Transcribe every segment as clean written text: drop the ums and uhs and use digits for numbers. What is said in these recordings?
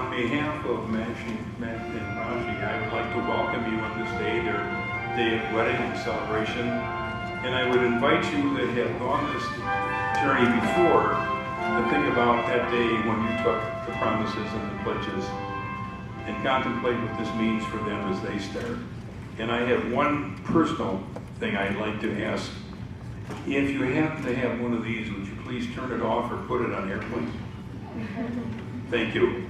On behalf of Matt and Raji, I would like to welcome you on this day, their day of wedding and celebration. And I would invite you that have gone this journey before to think about that day when you took the promises and the pledges and contemplate what this means for them as they start. And I have one personal thing I'd like to ask. If you happen to have one of these, would you please turn it off or put it on airplane? Thank you.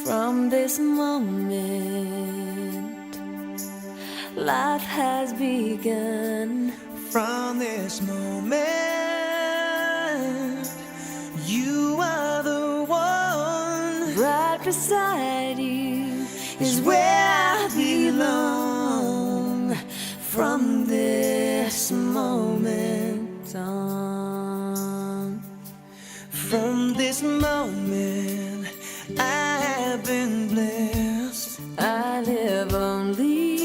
From this moment, life has begun. From this moment, you are the one. Right beside you is where I belong. From this moment on, from this moment, I have been blessed. I live only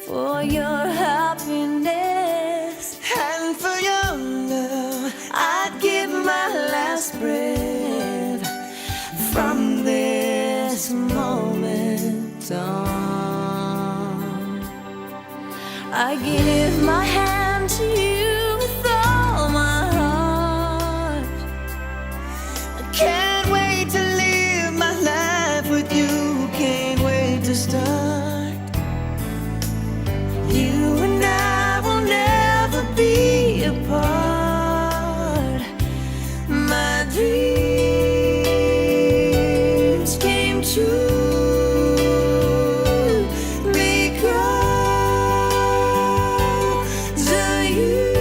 for your happiness And for your love, I'd give my last breath. From this moment on, I give my hand to you with all my heart. I can't wait to live my life with you. Can't wait to start. You and I will never be apart. My dreams came true because of you.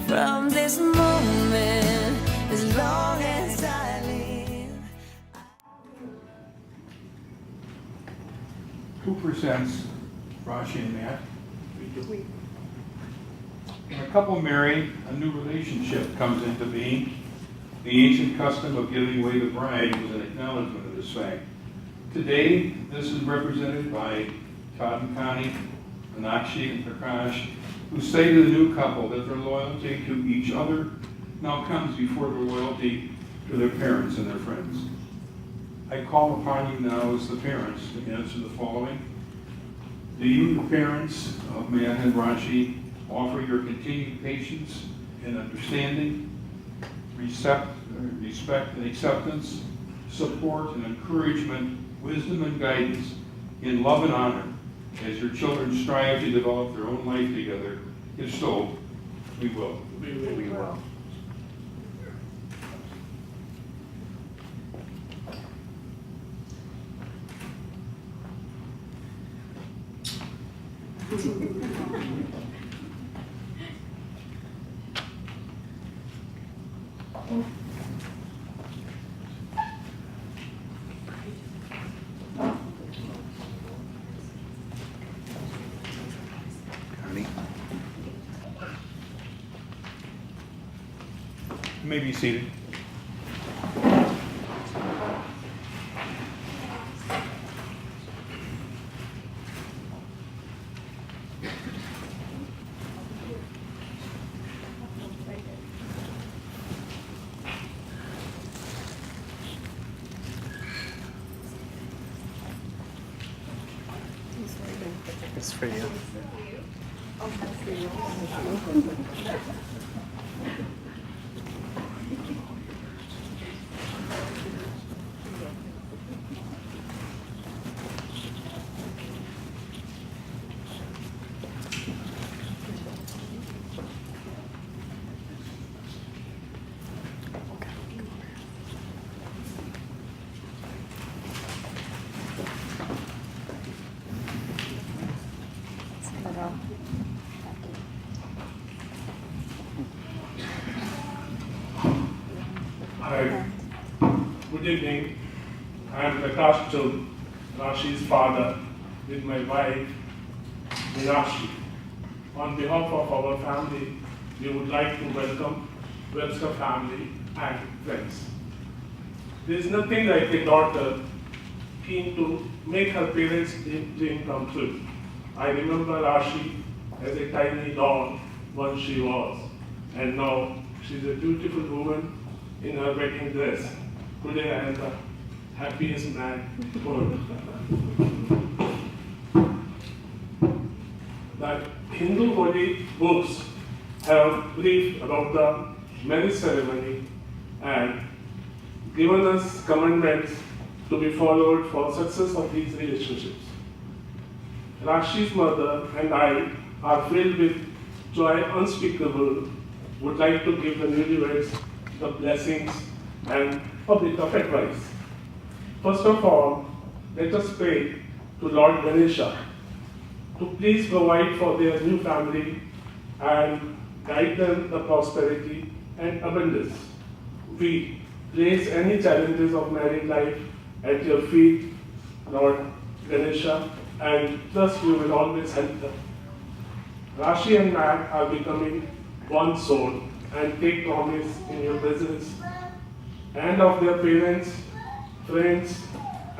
From this moment, as long as I live. Who presents Rashi and Matt? When a couple marry, a new relationship comes into being. The ancient custom of giving away the bride was an acknowledgement of this fact. Today, this is represented by Todd and Connie, Meenakshi and Prakash, who say to the new couple that their loyalty to each other now comes before their loyalty to their parents and their friends. I call upon you now as the parents to answer the following. Do you, the parents of Matt and Rashi, offer your continued patience and understanding, respect and acceptance, support and encouragement, wisdom and guidance, in love and honor, as your children strive to develop their own life together? If so, we will. We will. You may be seated. It's for you. Hi, good evening. I am Prakash Chod, Rashi's father, with my wife, Meenakshi. On behalf of our family, we would like to welcome Webster family and friends. There is nothing like a daughter keen to make her parents' dream come true. I remember Rashi as a tiny doll once she was, and now she's a beautiful woman in her wedding dress. Today I am the happiest man in the world. The Hindu holy books have briefed about the marriage ceremony and given us commandments to be followed for success of these relationships. Rashi's mother and I are filled with joy unspeakable, would like to give the newlyweds the blessings and a bit of advice. First of all, let us pray to Lord Ganesha to please provide for their new family and guide them the prosperity and abundance. We place any challenges of married life at your feet, Lord Ganesha, and thus you will always help them. Rashi and Matt are becoming one soul and take promise in your presence and of their parents, friends,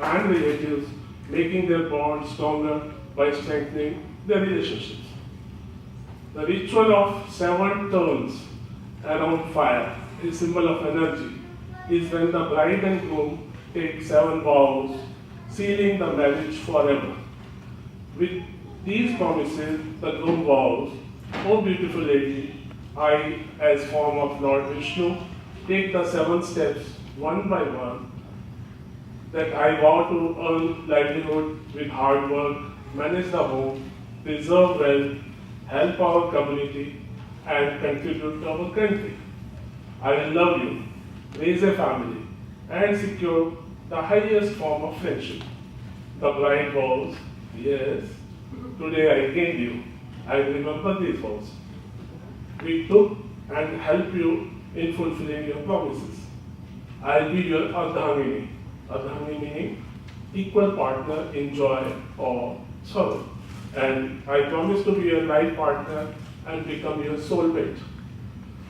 and relatives, making their bond stronger by strengthening their relationships. The ritual of 7 turns around fire, a symbol of energy, is when the bride and groom take 7 vows, sealing the marriage forever. With these promises, the groom vows, "O beautiful lady, I, as form of Lord Vishnu, take the 7 steps one by one, that I vow to earn livelihood with hard work, manage the home, preserve wealth, help our community, and contribute to our country. I will love you, raise a family, and secure the highest form of friendship." The bride vows, "Yes, today I gained you. I remember these vows. We took and help you in fulfilling your promises. I'll be your Ardhamini." Ardhamini meaning equal partner in joy or sorrow. "And I promise to be your life partner and become your soulmate."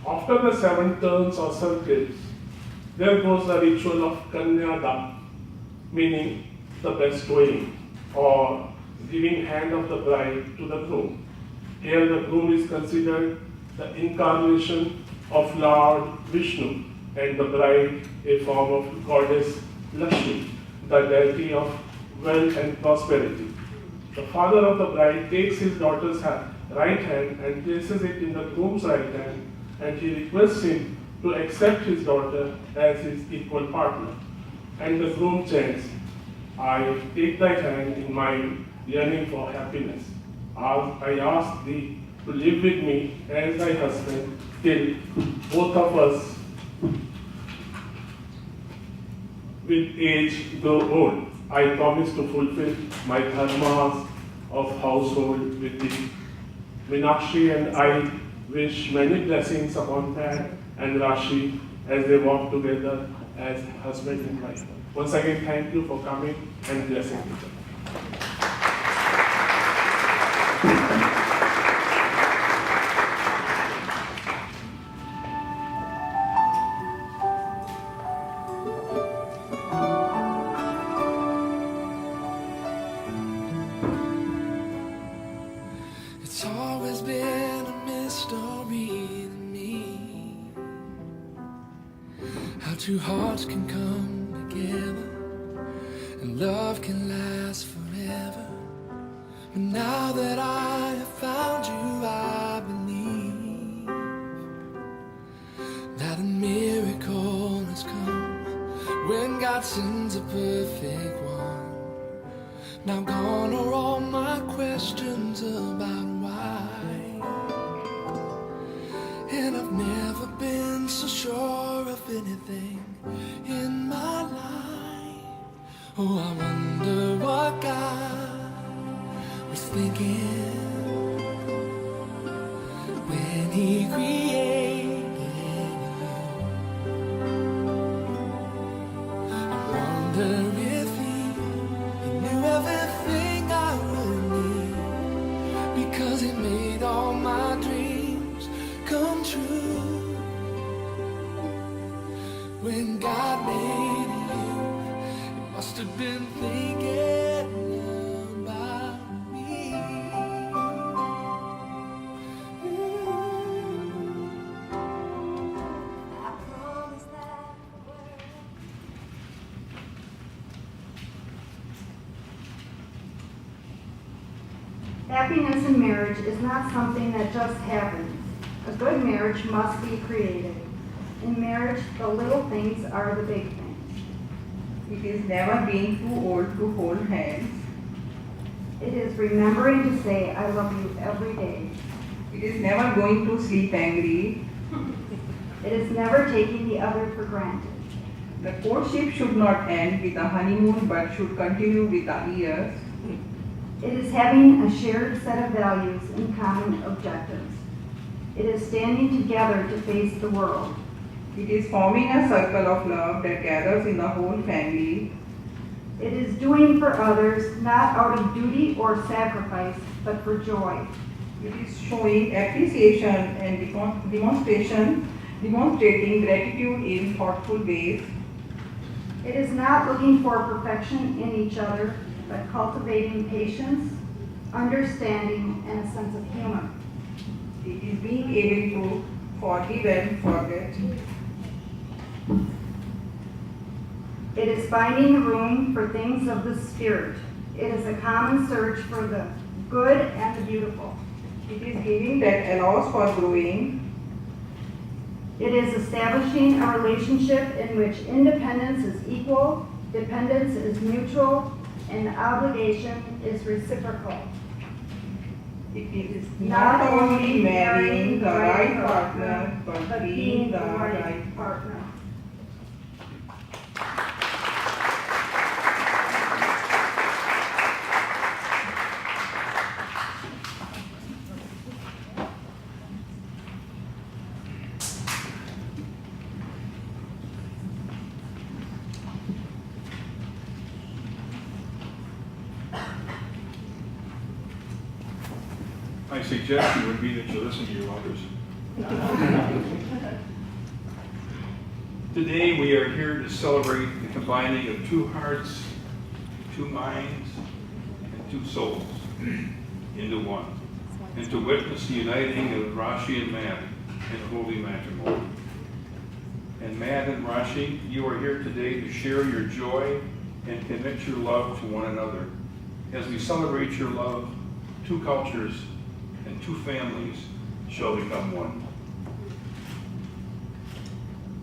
After the 7 turns or circles, there goes the ritual of Kanyada, meaning the bestowing or giving hand of the bride to the groom. Here the groom is considered the incarnation of Lord Vishnu and the bride a form of goddess Lakshmi, the deity of wealth and prosperity. The father of the bride takes his daughter's right hand and places it in the groom's right hand, and he requests him to accept his daughter as his equal partner. And the groom chants, "I take thy hand in mine, yearning for happiness. I ask thee to live with me as thy husband till both of us with age grow old. I promise to fulfill my dharmas of household with thee." Meenakshi and I wish many blessings upon Pat and Rashi as they walk together as husband and wife. Once again, thank you for coming and blessing each other. It's always been a mystery to me how two hearts can come together and love can last forever. But now that I have found you, I believe that a miracle has come when God sends a perfect one. Now gone are all my questions about why, and I've never been so sure of anything in my life. Oh, I wonder what God was thinking when He created you. I wonder if He knew everything I would need, because He made all my dreams come true. When God made you, He must have been thinking about me. I promise that Happiness in marriage is not something that just happens. A good marriage must be created. In marriage, the little things are the big things. It is never being too old to hold hands. It is remembering to say, I love you every day. It is never going to sleep angry. It is never taking the other for granted. The courtship should not end with a honeymoon but should continue with the years. It is having a shared set of values and common objectives. It is standing together to face the world. It is forming a circle of love that gathers in the whole family. It is doing for others not out of duty or sacrifice, but for joy. It is showing appreciation and demonstrating gratitude in thoughtful ways. It is not looking for perfection in each other, but cultivating patience, understanding, and a sense of humor. It is being able to forgive and forget. It is finding room for things of the Spirit. It is a common search for the good and the beautiful. It is giving that allows for growing. It is establishing a relationship in which independence is equal, dependence is mutual, and obligation is reciprocal. It is not only marrying the right partner, but being the right partner. My suggestion would be that you listen to your elders. Today we are here to celebrate the combining of two hearts, two minds, and two souls into one, and to witness the uniting of Rashi and Matt in holy matrimony. And Matt and Rashi, you are here today to share your joy and commit your love to one another. As we celebrate your love, two cultures and two families shall become one.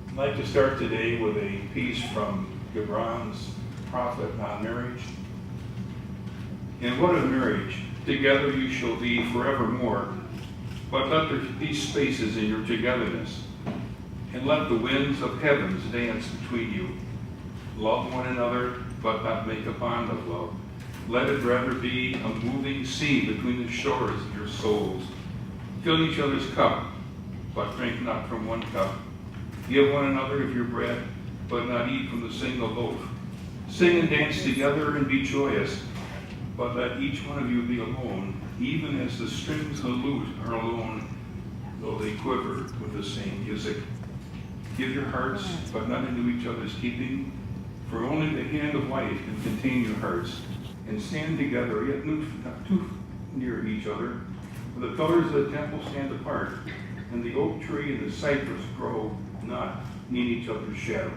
I'd like to start today with a piece from Gibran's prophet on marriage. And what of marriage? Together you shall be forevermore, but let there be spaces in your togetherness, and let the winds of heavens dance between you. Love one another, but not make a bond of love. Let it rather be a moving sea between the shores of your souls. Fill each other's cup, but drink not from one cup. Give one another of your bread, but not eat from the single loaf. Sing and dance together and be joyous, but let each one of you be alone, even as the strings of the lute are alone, though they quiver with the same music. Give your hearts, but not into each other's keeping, for only the hand of life can contain your hearts, and stand together, yet not too near each other. For the pillars of the temple stand apart, and the oak tree and the cypress grow not in each other's shadow.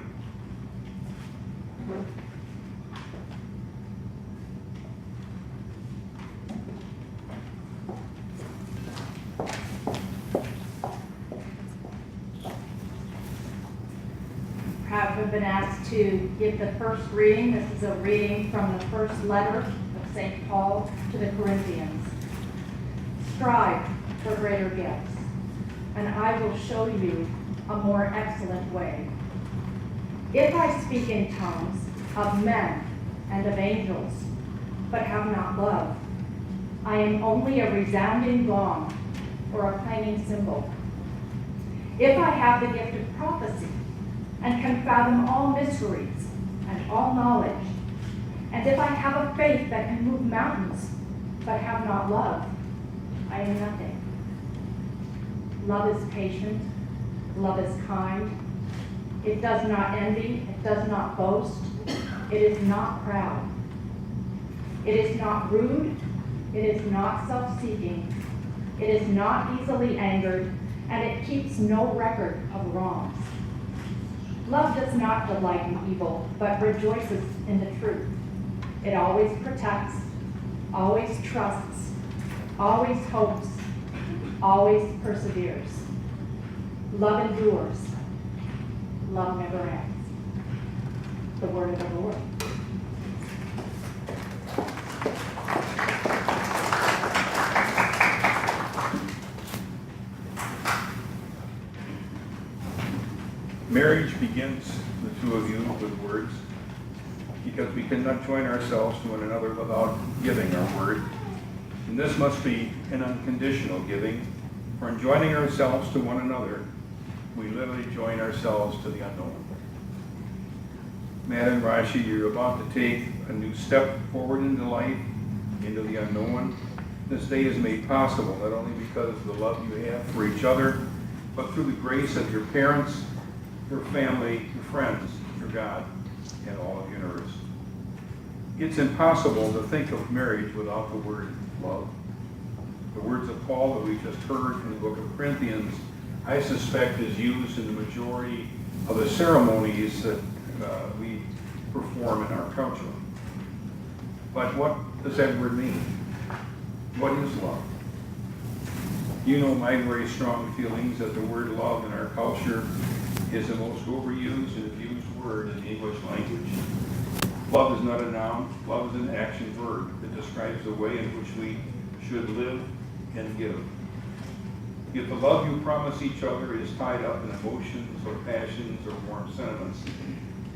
Have been asked to give the first reading. This is a reading from the first letter of St. Paul to the Corinthians. Strive for greater gifts, and I will show you a more excellent way. If I speak in tongues of men and of angels, but have not love, I am only a resounding gong or a clanging cymbal. If I have the gift of prophecy, and can fathom all mysteries and all knowledge, and if I have a faith that can move mountains, but have not love, I am nothing. Love is patient, love is kind, it does not envy, it does not boast, it is not proud, it is not rude, it is not self-seeking, it is not easily angered, and it keeps no record of wrongs. Love does not delight in evil, but rejoices in the truth. It always protects, always trusts, always hopes, always perseveres. Love endures. Love never ends. The word of the Lord. Marriage begins, the two of you, with words, because we cannot join ourselves to one another without giving our word. And this must be an unconditional giving, for in joining ourselves to one another, we literally join ourselves to the unknown. Matt and Rashi, you're about to take a new step forward into life, into the unknown. This day is made possible not only because of the love you have for each other, but through the grace of your parents, your family, your friends, your God, and all of the universe. It's impossible to think of marriage without the word love. The words of Paul that we just heard from the book of Corinthians, I suspect is used in the majority of the ceremonies that we perform in our culture. But what does that word mean? What is love? You know my very strong feelings that the word love in our culture is the most overused and abused word in the English language. Love is not a noun. Love is an action verb that describes the way in which we should live and give. If the love you promise each other is tied up in emotions or passions or warm sentiments,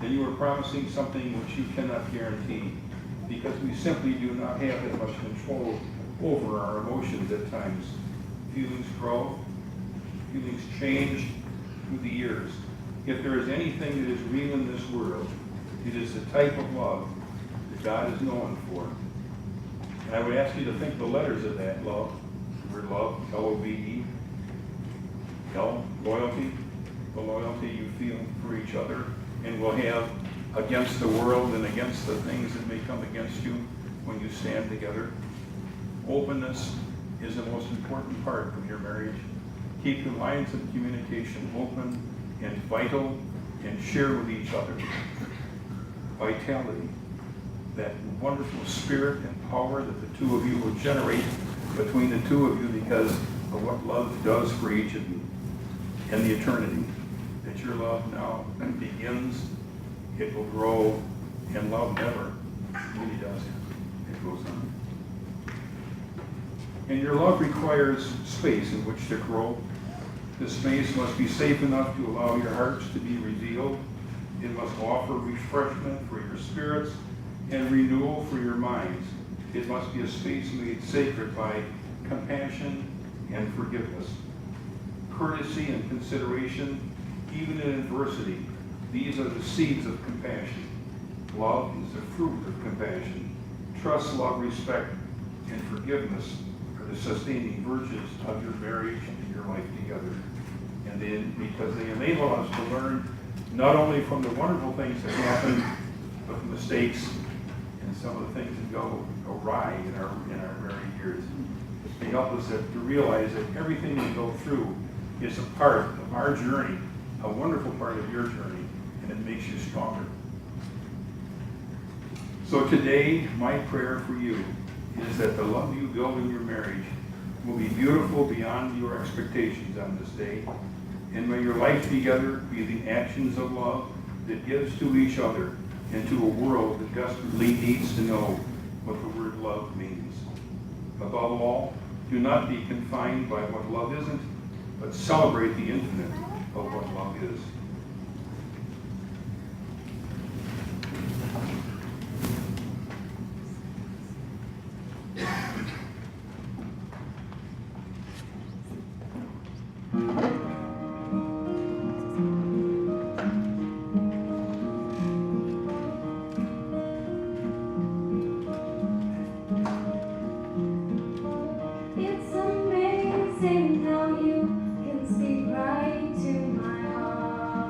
then you are promising something which you cannot guarantee, because we simply do not have that much control over our emotions at times. Feelings grow, feelings change through the years. If there is anything that is real in this world, it is the type of love that God is known for. And I would ask you to think the letters of that love. The word love, L-O-V-E. L, loyalty, the loyalty you feel for each other and will have against the world and against the things that may come against you when you stand together. Openness is the most important part of your marriage. Keep your lines of communication open and vital, and share with each other vitality, that wonderful spirit and power that the two of you will generate between the two of you because of what love does for each of you, and the eternity. That your love now begins, it will grow, and love never really does. It goes on. And your love requires space in which to grow. This space must be safe enough to allow your hearts to be revealed. It must offer refreshment for your spirits and renewal for your minds. It must be a space made sacred by compassion and forgiveness, courtesy and consideration, even in adversity. These are the seeds of compassion. Love is the fruit of compassion. Trust, love, respect, and forgiveness are the sustaining virtues of your marriage and your life together. And then, because they enable us to learn not only from the wonderful things that happen, but from mistakes and some of the things that go awry in our married years. They help us to realize that everything we go through is a part of our journey, a wonderful part of your journey, and it makes you stronger. So today, my prayer for you is that the love you build in your marriage will be beautiful beyond your expectations on this day. And may your life together be the actions of love that gives to each other and to a world that desperately needs to know what the word love means. Above all, do not be confined by what love isn't, but celebrate the infinite of what love is. It's amazing how you can speak right to my heart.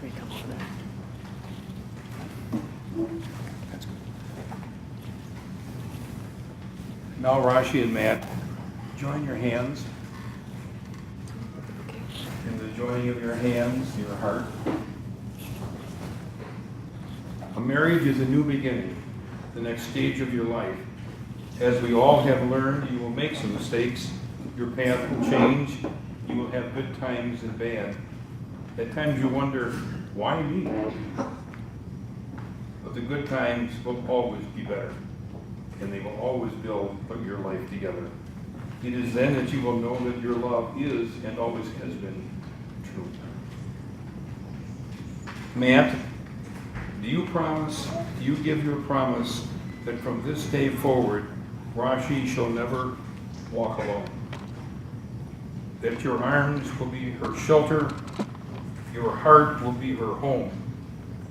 watch me come over there. That's good. Now, Rashi and Matt, join your hands. In the joining of your hands, your heart. A marriage is a new beginning, the next stage of your life. As we all have learned, you will make some mistakes. Your path will change. You will have good times and bad. At times you wonder, why me? But the good times will always be better, and they will always build your life together. It is then that you will know that your love is and always has been true. Matt, do you give your promise that from this day forward, Rashi shall never walk alone? That your arms will be her shelter, your heart will be her home.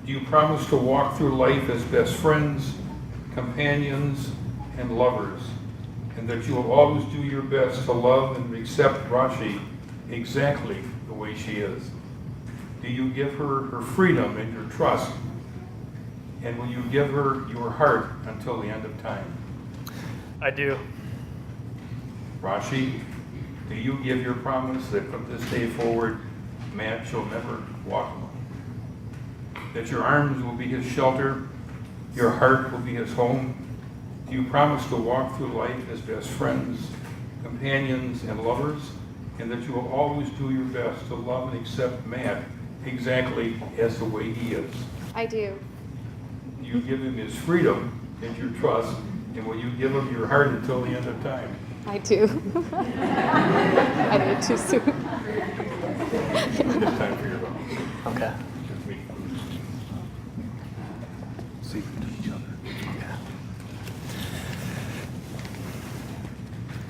Do you promise to walk through life as best friends, companions, and lovers, and that you will always do your best to love and accept Rashi exactly the way she is? Do you give her her freedom and your trust? And will you give her your heart until the end of time? I do. Rashi, do you give your promise that from this day forward, Matt shall never walk alone? That your arms will be his shelter, your heart will be his home? Do you promise to walk through life as best friends, companions, and lovers? And that you will always do your best to love and accept Matt exactly as the way he is? I do. You give him his freedom and your trust, and will you give him your heart until the end of time? I do. I did it too soon. It's time for your vote. Okay. Just me. See each other.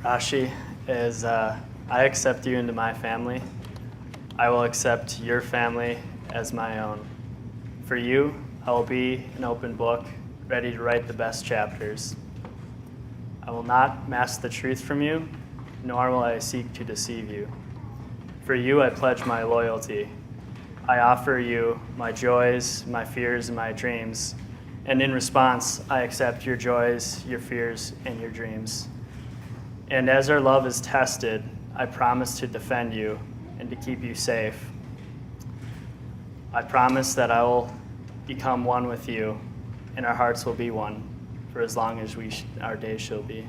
Rashi, as I accept you into my family, I will accept your family as my own. For you, I will be an open book, ready to write the best chapters. I will not mask the truth from you, nor will I seek to deceive you. For you, I pledge my loyalty. I offer you my joys, my fears, and my dreams. And in response, I accept your joys, your fears, and your dreams. And as our love is tested, I promise to defend you and to keep you safe. I promise that I will become one with you, and our hearts will be one for as long as our days shall be.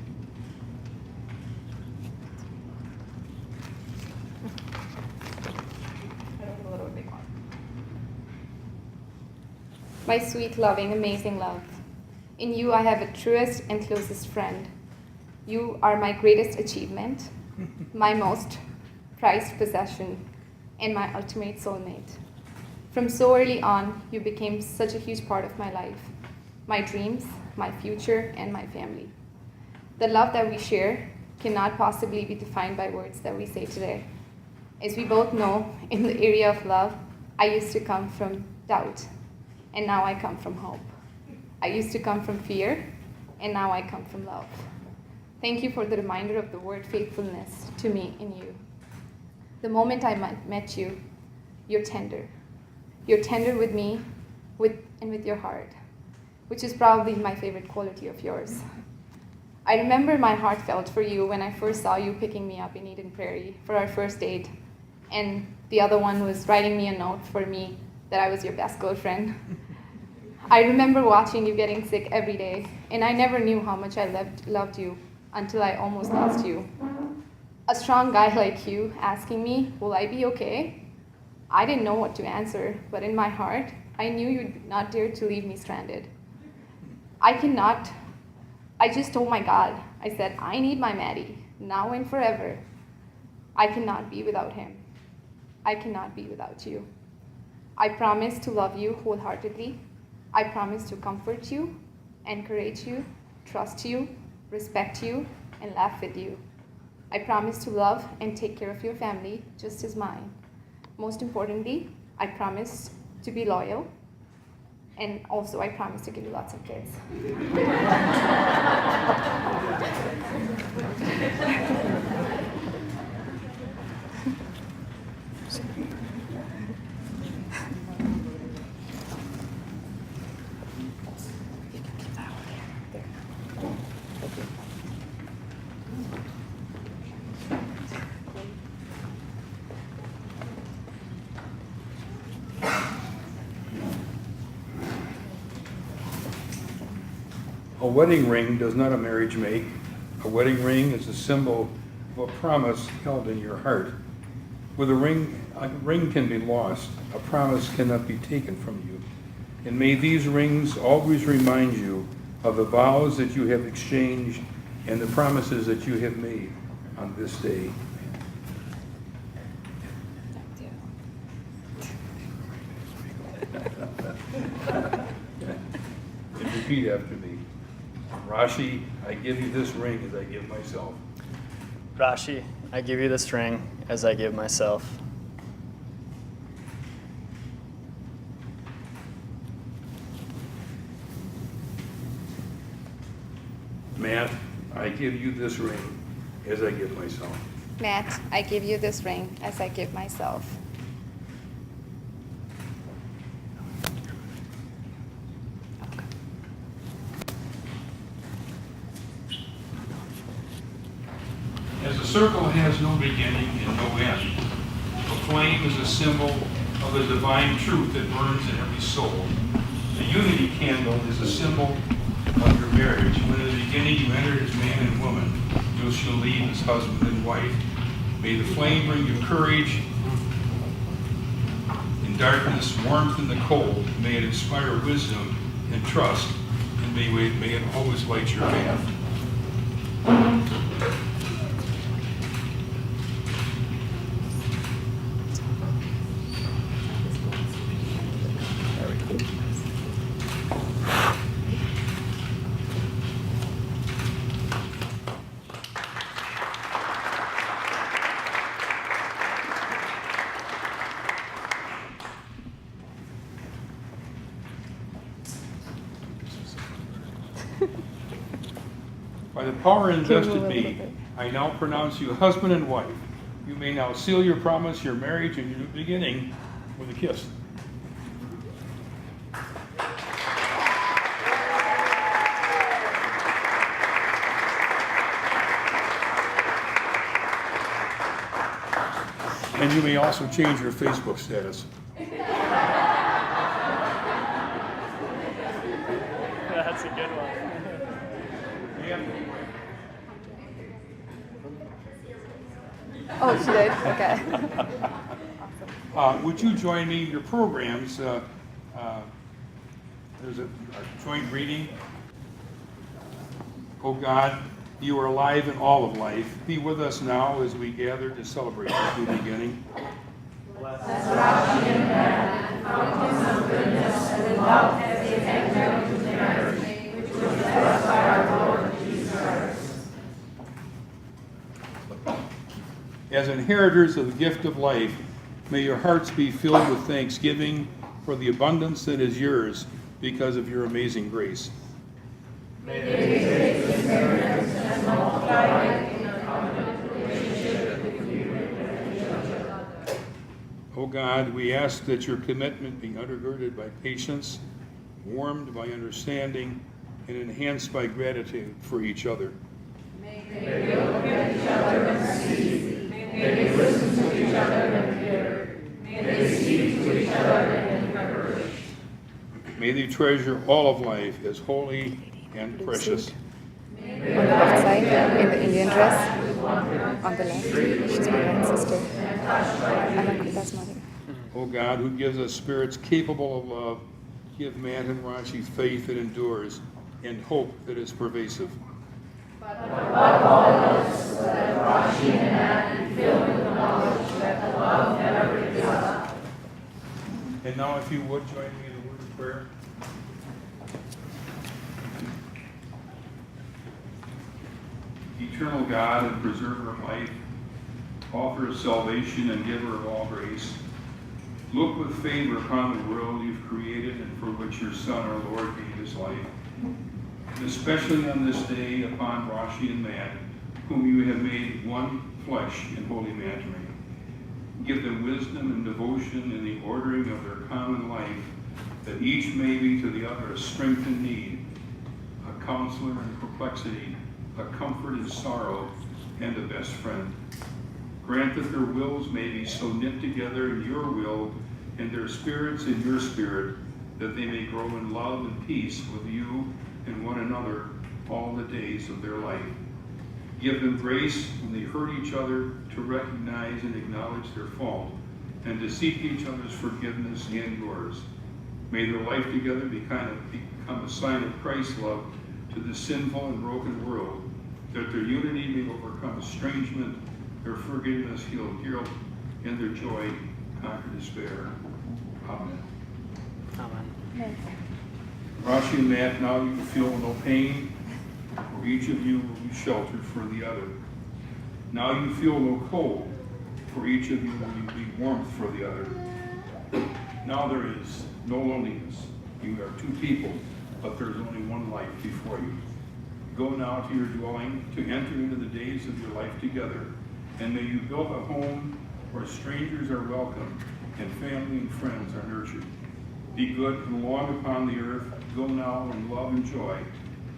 My sweet, loving, amazing love. In you I have a truest and closest friend. You are my greatest achievement, my most prized possession, and my ultimate soulmate. From so early on, you became such a huge part of my life, my dreams, my future, and my family. The love that we share cannot possibly be defined by words that we say today. As we both know, in the area of love, I used to come from doubt, and now I come from hope. I used to come from fear, and now I come from love. Thank you for the reminder of the word faithfulness to me in you. The moment I met you, you're tender. You're tender with me and with your heart, which is probably my favorite quality of yours. I remember my heart felt for you when I first saw you picking me up in Eden Prairie for our first date, and the other one was writing me a note for me that I was your best girlfriend. I remember watching you getting sick every day, and I never knew how much I loved you until I almost lost you. A strong guy like you asking me, will I be okay? I didn't know what to answer, but in my heart, I knew you'd not dare to leave me stranded. I just told my God, I said, I need my Maddie, now and forever. I cannot be without him. I cannot be without you. I promise to love you wholeheartedly. I promise to comfort you, encourage you, trust you, respect you, and laugh with you. I promise to love and take care of your family just as mine. Most importantly, I promise to be loyal, and also I promise to give you lots of kids. A wedding ring does not a marriage make. A wedding ring is a symbol of a promise held in your heart. With a ring can be lost. A promise cannot be taken from you. And may these rings always remind you of the vows that you have exchanged and the promises that you have made on this day. And repeat after me. Rashi, I give you this ring as I give myself. Rashi, I give you this ring as I give myself. Matt, I give you this ring as I give myself. Matt, I give you this ring as I give myself. As the circle has no beginning and no end, a flame is a symbol of the divine truth that burns in every soul. The unity candle is a symbol of your marriage. When in the beginning you entered as man and woman, you shall leave as husband and wife. May the flame bring you courage in darkness, warmth in the cold. May it inspire wisdom and trust, and may it always light your path. By the power invested in me, I now pronounce you husband and wife. You may now seal your promise, your marriage, and your new beginning with a kiss. And you may also change your Facebook status. That's a good one. Oh, she did? Okay. Would you join me in your programs? There's a joint reading. Oh God, you are alive in all of life. Be with us now as we gather to celebrate this new beginning. As inheritors of the gift of life, may your hearts be filled with thanksgiving for the abundance that is yours because of your amazing grace. O God, we ask that your commitment be undergirded by patience, warmed by understanding, and enhanced by gratitude for each other. May they treasure all of life as holy and precious. On the left side, in the Indian dress. On the left, she's my grand sister. Alankita's mother. O God, who gives us spirits capable of love, give Matt and Rashi faith that endures and hope that is pervasive. And now, if you would join me in a word of prayer. Eternal God and preserver of life, author of salvation and giver of all grace, look with favor upon the world you've created and for which your Son, our Lord, gave his life. And especially on this day upon Rashi and Matt, whom you have made one flesh in holy matrimony. Give them wisdom and devotion in the ordering of their common life, that each may be to the other a strength in need, a counselor in perplexity, a comfort in sorrow, and a best friend. Grant that their wills may be so knit together in your will, and their spirits in your spirit, that they may grow in love and peace with you and one another all the days of their life. Give them grace when they hurt each other to recognize and acknowledge their fault and to seek each other's forgiveness and yours. May their life together become a sign of Christ's love to the sinful and broken world, that their unity may overcome estrangement, their forgiveness heal guilt, and their joy conquer despair. Amen. Amen. Rashi and Matt, now you feel no pain, for each of you will be sheltered for the other. Now you feel no cold, for each of you will be warmth for the other. Now there is no loneliness. You are two people, but there is only one life before you. Go now to your dwelling to enter into the days of your life together, and may you build a home where strangers are welcome and family and friends are nurtured. Be good and long upon the earth. Go now in love and joy,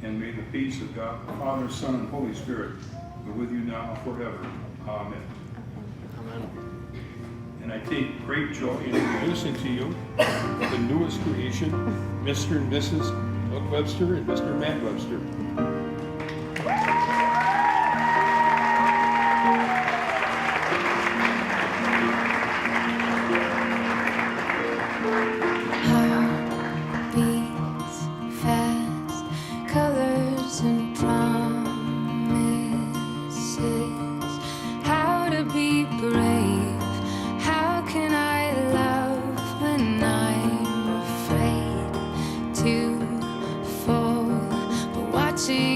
and may the peace of God, the Father, Son, and Holy Spirit be with you now forever. Amen. Amen. And I take great joy in introducing to you the newest creation, Mr. and Mrs. Doug Webster and Mr. Matt Webster. Heartbeats fast, colors and promises. How to be brave? How can I love when I'm afraid to fall? But watching